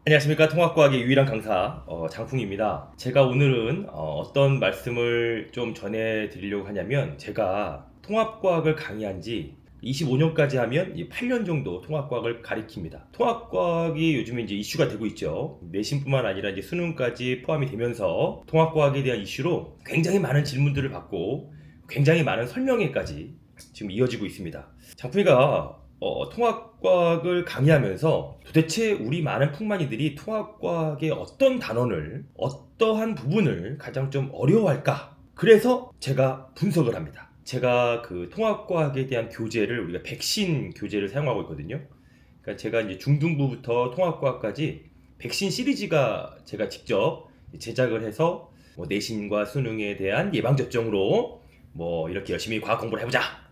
안녕하십니까. 통합과학의 유일한 강사 장풍입니다. 제가 오늘은 어떤 말씀을 좀 전해드리려고 하냐면, 제가 통합과학을 강의한 지 25년까지 하면 8년 정도 통합과학을 가리킵니다. 통합과학이 요즘에 이제 이슈가 되고 있죠. 내신뿐만 아니라 이제 수능까지 포함이 되면서 통합과학에 대한 이슈로 굉장히 많은 질문들을 받고 굉장히 많은 설명회까지 지금 이어지고 있습니다. 장풍이가 통합과학을 강의하면서 도대체 우리 많은 풍만이들이 통합과학의 어떤 단원을, 어떠한 부분을 가장 좀 어려워할까? 그래서 제가 분석을 합니다. 제가 그 통합과학에 대한 교재를, 우리가 백신 교재를 사용하고 있거든요. 그러니까 제가 이제 중등부부터 통합과학까지 백신 시리즈가 제가 직접 제작을 해서 내신과 수능에 대한 예방접종으로 이렇게 열심히 과학 공부를 해보자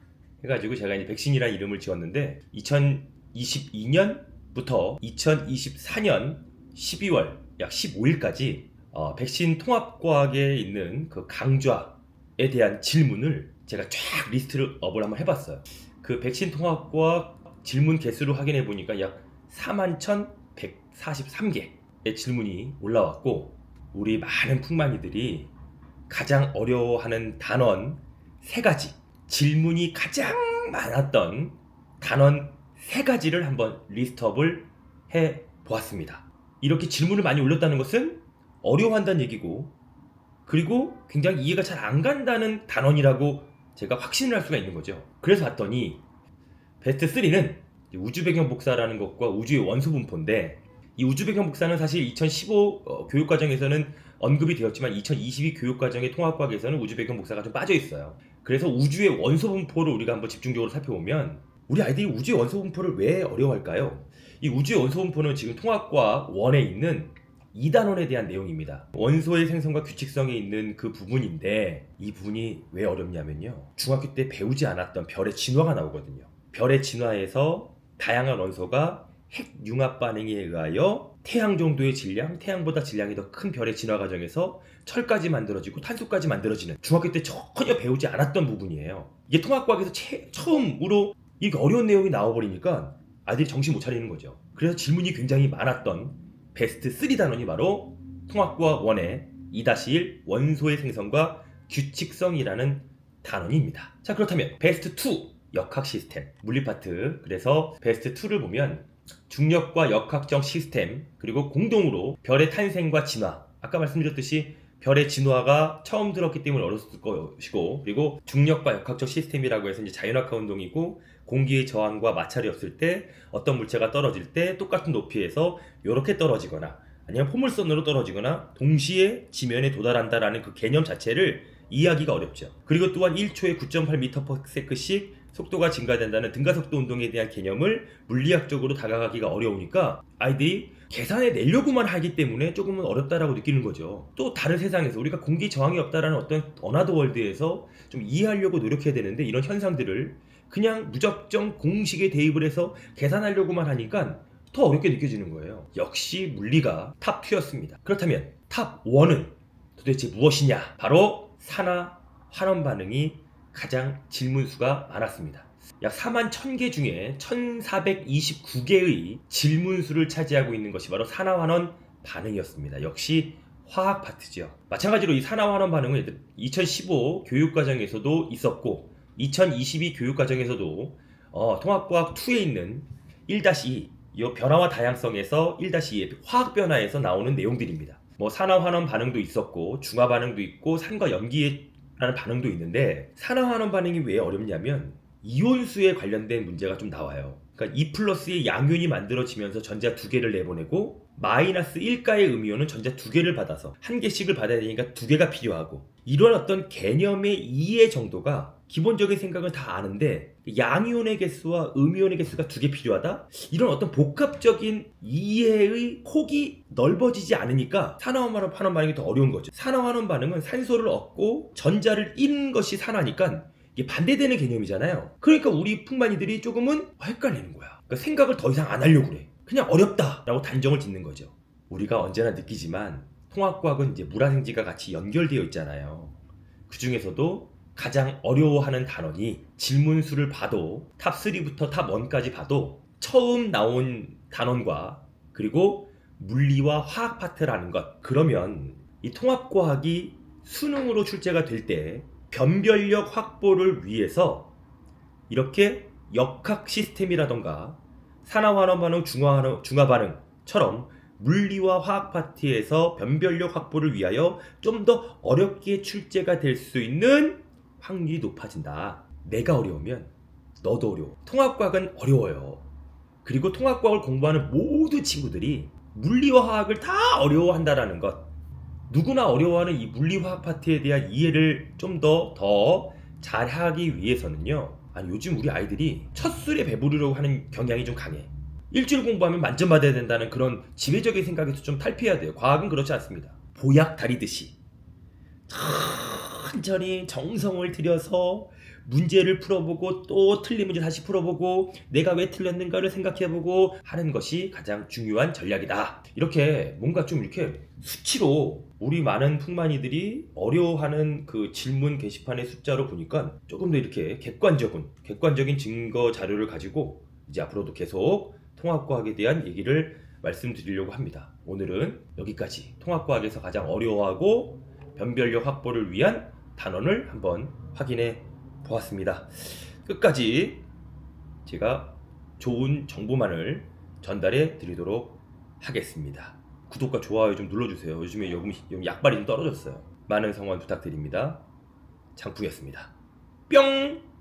해가지고 제가 이제 백신이라는 이름을 지었는데, 2022년부터 2024년 12월 약 15일까지 백신 통합과학에 있는 그 강좌에 대한 질문을 제가 쫙 리스트를 업을 한번 해봤어요. 그 백신 통합과학 질문 개수를 확인해 보니까 약 41,143개의 질문이 올라왔고, 우리 많은 풍만이들이 가장 어려워하는 단원 3가지, 질문이 가장 많았던 단원 3가지를 한번 리스트업을 해 보았습니다. 이렇게 질문을 많이 올렸다는 것은 어려워한다는 얘기고, 그리고 굉장히 이해가 잘 안 간다는 단원이라고 제가 확신을 할 수가 있는 거죠. 그래서 봤더니 베스트 3는 우주 배경 복사라는 것과 우주의 원소 분포인데, 이 우주 배경 복사는 사실 2015 교육과정에서는 언급이 되었지만 2022 교육과정의 통합과학에서는 우주 배경 복사가 좀 빠져 있어요. 그래서 우주의 원소 분포를 우리가 한번 집중적으로 살펴보면, 우리 아이들이 우주의 원소 분포를 왜 어려워할까요? 이 우주의 원소 분포는 지금 통합과학 1에 있는 2단원에 대한 내용입니다. 원소의 생성과 규칙성에 있는 그 부분인데, 이 부분이 왜 어렵냐면요, 중학교 때 배우지 않았던 별의 진화가 나오거든요. 별의 진화에서 다양한 원소가 핵융합 반응에 의하여 태양 정도의 질량, 태양보다 질량이 더 큰 별의 진화 과정에서 철까지 만들어지고 탄소까지 만들어지는, 중학교 때 전혀 배우지 않았던 부분이에요. 이게 통합과학에서 처음으로 이게 어려운 내용이 나와버리니까 아이들이 정신 못 차리는 거죠. 그래서 질문이 굉장히 많았던 베스트 3단원이 바로 통합과학 1의 2-1 원소의 생성과 규칙성이라는 단원입니다. 자, 그렇다면 베스트 2 역학 시스템, 물리 파트. 그래서 베스트 2를 보면 중력과 역학적 시스템, 그리고 공동으로 별의 탄생과 진화, 아까 말씀드렸듯이 별의 진화가 처음 들었기 때문에 어렸을 것이고, 그리고 중력과 역학적 시스템이라고 해서 이제 자연학화 운동이고, 공기의 저항과 마찰이 없을 때 어떤 물체가 떨어질 때 똑같은 높이에서 이렇게 떨어지거나 아니면 포물선으로 떨어지거나 동시에 지면에 도달한다라는 그 개념 자체를 이해하기가 어렵죠. 그리고 또한 1초에 9.8m/s씩 속도가 증가된다는 등가속도 운동에 대한 개념을 물리학적으로 다가가기가 어려우니까 아이들이 계산해 내려고만 하기 때문에 조금은 어렵다라고 느끼는 거죠. 또 다른 세상에서 우리가 공기 저항이 없다라는 어떤 어나더 월드에서 좀 이해하려고 노력해야 되는데, 이런 현상들을 그냥 무작정 공식에 대입을 해서 계산하려고만 하니까 더 어렵게 느껴지는 거예요. 역시 물리가 탑 2였습니다. 그렇다면 탑 1은 도대체 무엇이냐? 바로 산화 환원 반응이 가장 질문수가 많았습니다. 약 41,000개 중에 1,429개의 질문수를 차지하고 있는 것이 바로 산화환원 반응이었습니다. 역시 화학 파트죠. 마찬가지로 이 산화환원 반응은 2015 교육과정에서도 있었고 2022 교육과정에서도 통합과학 2에 있는 1-2, 이 변화와 다양성에서 1-2의 화학 변화에서 나오는 내용들입니다. 산화환원 반응도 있었고 중화 반응도 있고 산과 염기의 라는 반응도 있는데, 산화환원 반응이 왜 어렵냐면 이온수에 관련된 문제가 좀 나와요. 그러니까 2+의 양이온이 만들어지면서 전자 2개를 내보내고 -1가의 음이온은 전자 2개를 받아서 1개씩을 받아야 되니까 2개가 필요하고, 이런 어떤 개념의 이해 정도가 기본적인 생각은 다 아는데 양이온의 개수와 음이온의 개수가 2개 필요하다? 이런 어떤 복합적인 이해의 폭이 넓어지지 않으니까 산화환원 반응이 더 어려운 거죠. 산화환원 반응은 산소를 얻고 전자를 잃는 것이 산화니까 이게 반대되는 개념이잖아요. 그러니까 우리 풍만이들이 조금은 헷갈리는 거야. 그러니까 생각을 더 이상 안 하려고 그래. 그냥 어렵다라고 단정을 짓는 거죠. 우리가 언제나 느끼지만 통합과학은 이제 물화생지가 같이 연결되어 있잖아요. 그 중에서도 가장 어려워하는 단원이, 질문수를 봐도 탑 3부터 탑 1까지 봐도 처음 나온 단원과 그리고 물리와 화학 파트라는 것. 그러면 이 통합과학이 수능으로 출제가 될 때 변별력 확보를 위해서 이렇게 역학 시스템이라던가 산화환원 반응, 중화반응처럼 물리와 화학 파트에서 변별력 확보를 위하여 좀 더 어렵게 출제가 될 수 있는 확률이 높아진다. 내가 어려우면 너도 어려워. 통합과학은 어려워요. 그리고 통합과학을 공부하는 모든 친구들이 물리와 화학을 다 어려워한다라는 것. 누구나 어려워하는 이 물리화학 파트에 대한 이해를 좀 더 잘하기 위해서는요. 아니 요즘 우리 아이들이 첫 술에 배부르려고 하는 경향이 좀 강해. 일주일 공부하면 만점 받아야 된다는 그런 지배적인 생각에서 좀 탈피해야 돼요. 과학은 그렇지 않습니다. 보약 다리듯이 천천히 정성을 들여서 문제를 풀어보고 또 틀린 문제 다시 풀어보고 내가 왜 틀렸는가를 생각해보고 하는 것이 가장 중요한 전략이다. 이렇게 뭔가 좀 이렇게 수치로 우리 많은 풍만이들이 어려워하는 그 질문 게시판의 숫자로 보니까 조금 더 이렇게 객관적인 증거 자료를 가지고 이제 앞으로도 계속 통합과학에 대한 얘기를 말씀드리려고 합니다. 오늘은 여기까지 통합과학에서 가장 어려워하고 변별력 확보를 위한 단원을 한번 확인해 보았습니다. 끝까지 제가 좋은 정보만을 전달해 드리도록 하겠습니다. 구독과 좋아요 좀 눌러주세요. 요즘에 약발이 좀 떨어졌어요. 많은 성원 부탁드립니다. 장풍이었습니다. 뿅!